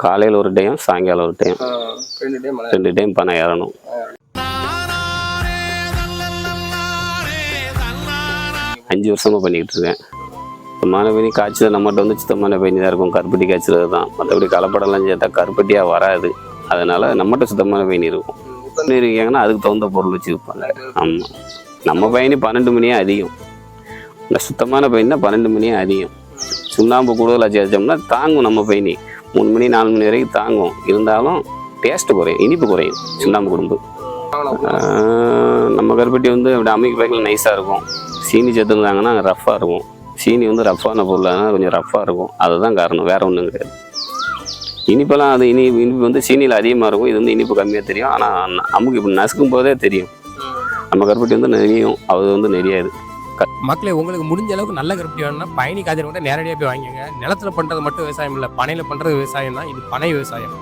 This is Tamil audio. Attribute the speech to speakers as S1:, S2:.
S1: காலையில் ஒரு டைம், சாயங்காலம் ஒரு டைம். 2 டைம் பனை ஏறணும். 5 வருஷமாக பண்ணிக்கிட்டு இருக்கேன். சுத்தமான பேனி காய்ச்சல் நம்மகிட்ட வந்து சுத்தமான பேனி தான் இருக்கும். கருப்பட்டி காய்ச்சல் தான். மற்றபடி கலப்படம்லாம் சேர்த்தா கருப்பட்டியாக வராது. அதனால் நம்மகிட்ட சுத்தமான பேனி இருக்கும். இருக்காங்கன்னா அதுக்கு தகுந்த பொருள் வச்சு விற்பாங்க. ஆமாம், நம்ம பயணி 12 மணியே அதிகம். இந்த சுத்தமான பயணினா 12 மணியே அதிகம். சுண்ணாம்பு கூடுதலாக சேர்த்தோம்னா தாங்கும். நம்ம பயணி 3 மணி 4 மணி வரைக்கும் தாங்கும். இருந்தாலும் டேஸ்ட்டு குறையும், இனிப்பு குறையும் சுண்ணாம்பு குடும்பு. நம்ம கருப்பட்டி வந்து அப்படி அமைக்க பேக்கில் நைஸாக இருக்கும். சீனி சேர்த்துருந்தாங்கன்னா ரஃப்பாக இருக்கும். சீனி வந்து ரஃப்பான பொருளாக கொஞ்சம் ரஃப்பாக இருக்கும். அதுதான் காரணம், வேறு ஒன்றும் கிடையாது. இனிப்பெல்லாம் அது இனிப்பு வந்து சீனியில் அதிகமாக இருக்கும். இது வந்து இனிப்பு கம்மியாக தெரியும். ஆனால் அமுக்கு இப்படி நசுக்கும் போதே தெரியும். நம்ம கருப்பட்டி வந்து நெறியும், அது வந்து நெறியாது.
S2: மக்களே, உங்களுக்கு முடிஞ்ச அளவுக்கு நல்ல கருப்பட்டி வேணும்னா பயணி காய்ச்சல் கூட நேரடியாக போய் வாங்கிங்க. நிலத்தில் பண்ணுறது மட்டும் விவசாயம் இல்லை, பனையில் பண்ணுறது விவசாயம் தான். இது பனை விவசாயம்.